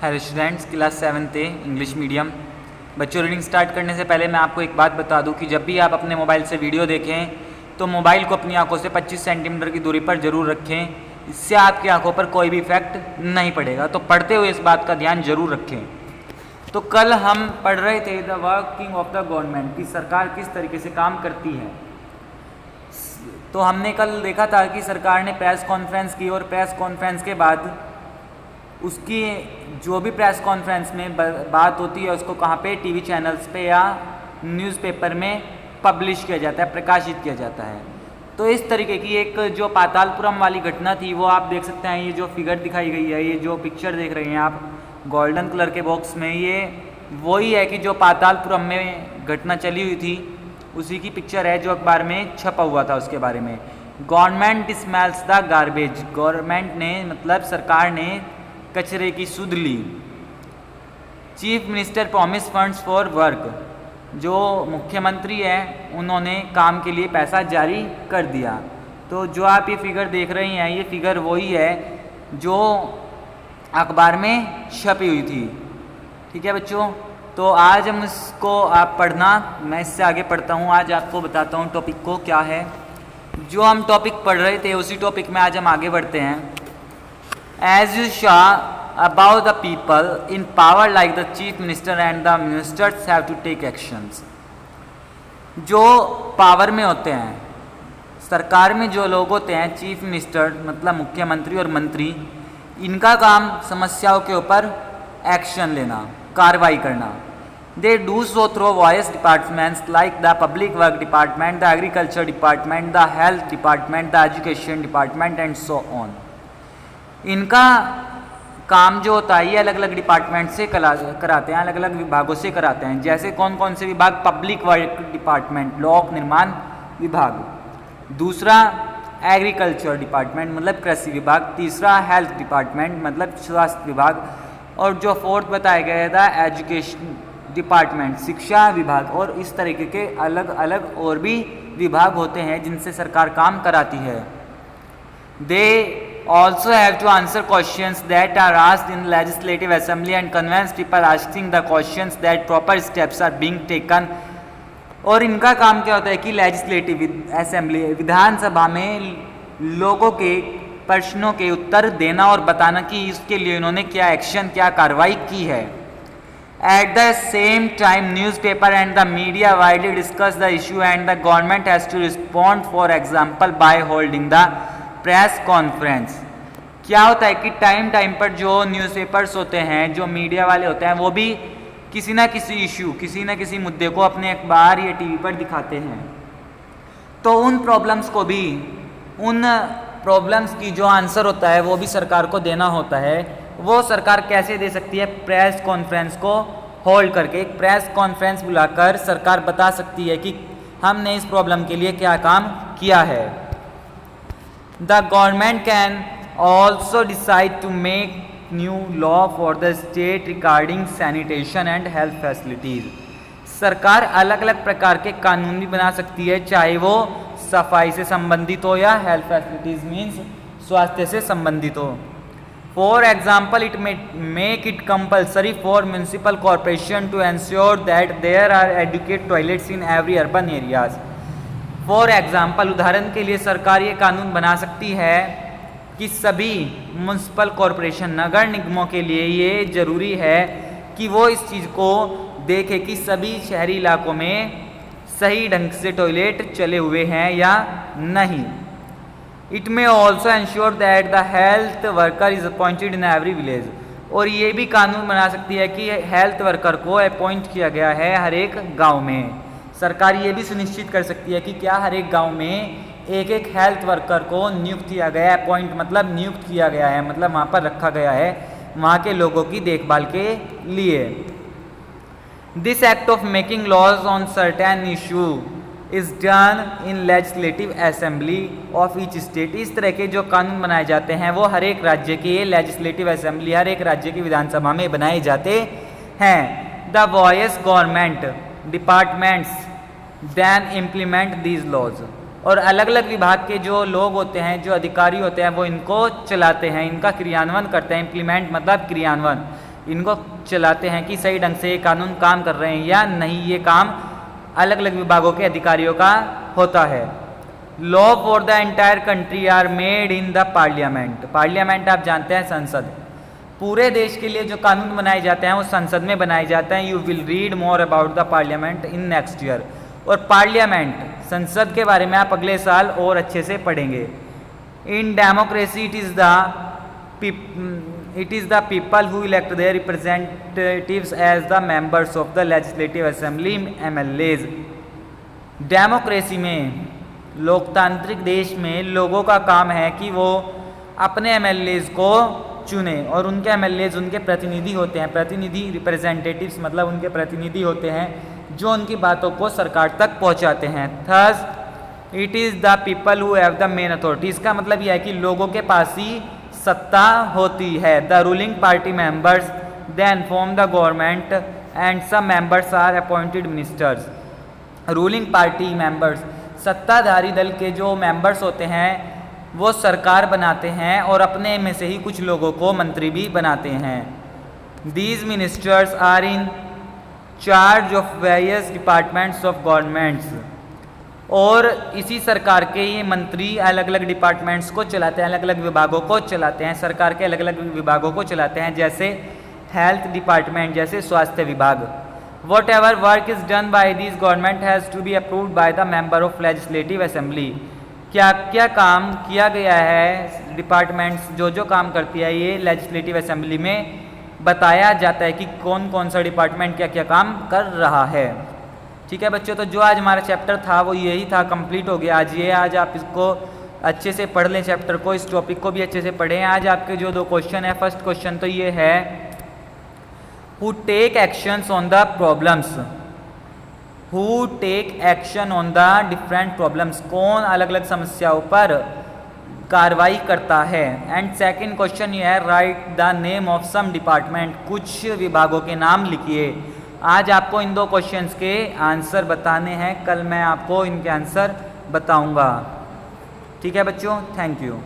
Hello students, class 7th English medium. बच्चों, reading start करने से पहले मैं आपको एक बात बता दूं कि जब भी आप अपने मोबाइल से वीडियो देखें तो मोबाइल को अपनी आंखों से 25 सेंटीमीटर की दूरी पर ज़रूर रखें। इससे आपकी आंखों पर कोई भी इफेक्ट नहीं पड़ेगा। तो पढ़ते हुए इस बात का ध्यान जरूर रखें। तो कल हम पढ़ रहे थे the working of the government, की सरकार किस तरीके से काम करती है। तो हमने कल देखा था कि सरकार ने प्रेस कॉन्फ्रेंस की और प्रेस कॉन्फ्रेंस के बाद उसकी जो भी प्रेस कॉन्फ्रेंस में बात होती है उसको कहाँ पे, टीवी चैनल्स पे या न्यूज़पेपर में पब्लिश किया जाता है, प्रकाशित किया जाता है। तो इस तरीके की एक जो पातालपुरम वाली घटना थी वो आप देख सकते हैं। ये जो फिगर दिखाई गई है, ये जो पिक्चर देख रहे हैं आप गोल्डन कलर के बॉक्स में, ये वही है कि जो पातालपुरम में घटना चली हुई थी उसी की पिक्चर है जो अखबार में छपा हुआ था उसके बारे में। Government smells the garbage, government ने मतलब सरकार ने कचरे की सुध ली। Chief minister promise funds for work, जो मुख्यमंत्री है उन्होंने काम के लिए पैसा जारी कर दिया। तो जो आप ये फिगर देख रहे हैं ये फिगर वही है जो अखबार में छपी हुई थी। ठीक है बच्चों, तो आज हम इसको आप पढ़ना, मैं इससे आगे पढ़ता हूँ। आज आपको बताता हूँ टॉपिक को क्या है। जो हम टॉपिक पढ़ रहे थे उसी टॉपिक में आज हम आगे बढ़ते हैं। As you saw about the people in power like the chief minister and the ministers have to take actions. जो पावर में होते हैं, सरकार में जो लोग होते हैं, चीफ मिनिस्टर मतलब मुख्यमंत्री और मंत्री, इनका काम समस्याओं के ऊपर एक्शन लेना, कार्रवाई करना। They do so through various departments like the public work department, the agriculture department, the health department, the education department and so on. इनका काम जो होता है ये अलग अलग डिपार्टमेंट से कराते हैं, अलग अलग विभागों से कराते हैं। जैसे कौन कौन से विभाग? पब्लिक वर्क डिपार्टमेंट, लोक निर्माण विभाग। दूसरा एग्रीकल्चर डिपार्टमेंट मतलब कृषि विभाग। तीसरा हेल्थ डिपार्टमेंट मतलब स्वास्थ्य विभाग। और जो फोर्थ बताया गया था एजुकेशन डिपार्टमेंट, शिक्षा विभाग। और इस तरीके के अलग अलग और भी विभाग होते हैं जिनसे सरकार काम कराती है। दे also have to answer questions that are asked in legislative assembly and convince people asking the questions that proper steps are being taken। और इनका काम क्या होता है कि लेजिस्लेटिव असेंबली, विधानसभा में लोगों के प्रश्नों के उत्तर देना और बताना कि इसके लिए उन्होंने क्या एक्शन, क्या कार्रवाई की है। At the same time, newspaper and the media widely discuss the issue and the government has to respond, for example by holding the press conference. क्या होता है कि टाइम टाइम पर जो न्यूज़पेपर्स होते हैं, जो मीडिया वाले होते हैं, वो भी किसी ना किसी इशू, किसी ना किसी मुद्दे को अपने अखबार या टीवी पर दिखाते हैं। तो उन प्रॉब्लम्स को भी, उन प्रॉब्लम्स की जो आंसर होता है वो भी सरकार को देना होता है। वो सरकार कैसे दे सकती है? प्रेस कॉन्फ्रेंस को होल्ड करके, एक प्रेस कॉन्फ्रेंस बुलाकर सरकार बता सकती है कि हमने इस प्रॉब्लम के लिए क्या काम किया है। The government can also decide to make new law for the state regarding sanitation and health facilities। सरकार अलग अलग प्रकार के कानून भी बना सकती है, चाहे वो सफाई से संबंधित हो या हेल्थ फैसिलिटीज मीन्स स्वास्थ्य से संबंधित हो। For example, it make it compulsory for municipal corporation to ensure that there are adequate toilets in every urban areas. For example, उदाहरण के लिए सरकार ये कानून बना सकती है कि सभी म्यूनिसिपल कॉरपोरेशन, नगर निगमों के लिए ये ज़रूरी है कि वो इस चीज़ को देखे कि सभी शहरी इलाकों में सही ढंग से टॉयलेट चले हुए हैं या नहीं। It may also ensure that the health worker is appointed in every village. और ये भी कानून बना सकती है कि हेल्थ वर्कर को अपॉइंट किया गया है हर एक गाँव में। सरकार ये भी सुनिश्चित कर सकती है कि क्या हर एक गांव में एक एक हेल्थ वर्कर को नियुक्त किया गया है। अपॉइंट मतलब नियुक्त किया गया है, मतलब वहाँ पर रखा गया है वहाँ के लोगों की देखभाल के लिए। This act of making laws on certain issue is done in legislative assembly of each state. इस तरह के जो कानून बनाए जाते हैं वो हर एक राज्य के लेजिस्लेटिव असेंबली, हर एक राज्य की विधानसभा में बनाए जाते हैं। The voice government departments then implement these laws. और अलग अलग विभाग के जो लोग होते हैं, जो अधिकारी होते हैं, वो इनको चलाते हैं, इनका क्रियान्वयन करते हैं। इम्प्लीमेंट मतलब क्रियान्वयन। इनको चलाते हैं कि सही ढंग से ये कानून काम कर रहे हैं या नहीं, ये काम अलग अलग विभागों के अधिकारियों का होता है। Law for the entire country are made in the parliament. Parliament आप जानते हैं संसद, पूरे देश के लिए जो कानून बनाए जाते हैं वो संसद में बनाए जाते हैं। You will read more about the parliament in next year. और पार्लियामेंट संसद के बारे में आप अगले साल और अच्छे से पढ़ेंगे। In democracy it is the people who elect their representatives as the members of the legislative assembly MLAs। Democracy में, लोकतांत्रिक देश में लोगों का काम है कि वो अपने MLAs को चुने और उनके MLAs उनके प्रतिनिधि होते हैं। प्रतिनिधि रिप्रेजेंटेटिव्स मतलब उनके प्रतिनिधि होते हैं जो उनकी बातों को सरकार तक पहुंचाते हैं। Thus it is the people who have the main authority. इसका मतलब यह है कि लोगों के पास ही सत्ता होती है। The ruling party members then form the government and some members are appointed ministers. Ruling party members, सत्ताधारी दल के जो मेंबर्स होते हैं वो सरकार बनाते हैं और अपने में से ही कुछ लोगों को मंत्री भी बनाते हैं। These ministers are in charge of various departments of governments. और इसी सरकार के ये मंत्री अलग अलग डिपार्टमेंट्स को चलाते हैं, अलग अलग विभागों को चलाते हैं, सरकार के अलग अलग विभागों को चलाते हैं, जैसे हेल्थ डिपार्टमेंट, जैसे स्वास्थ्य विभाग। Whatever work is done by this government has to be approved by the member of legislative assembly. क्या क्या काम किया गया है, डिपार्टमेंट्स जो जो काम करती है ये लेजिस्लेटिव असेंबली में बताया जाता है कि कौन कौन सा डिपार्टमेंट क्या क्या काम कर रहा है। ठीक है बच्चों, तो जो आज हमारा चैप्टर था वो यही था, कंप्लीट हो गया आज ये। आज आप इसको अच्छे से पढ़ लें चैप्टर को, इस टॉपिक को भी अच्छे से पढ़ें। आज आपके जो 2 क्वेश्चन है, फर्स्ट क्वेश्चन तो ये है who take actions on the problems. Who take action on the different problems, कौन अलग अलग समस्याओं पर कार्रवाई करता है। एंड सेकंड क्वेश्चन ये है write the name of some department, कुछ विभागों के नाम लिखिए। आज आपको इन 2 क्वेश्चंस के आंसर बताने हैं, कल मैं आपको इनके आंसर बताऊंगा। ठीक है बच्चों, थैंक यू।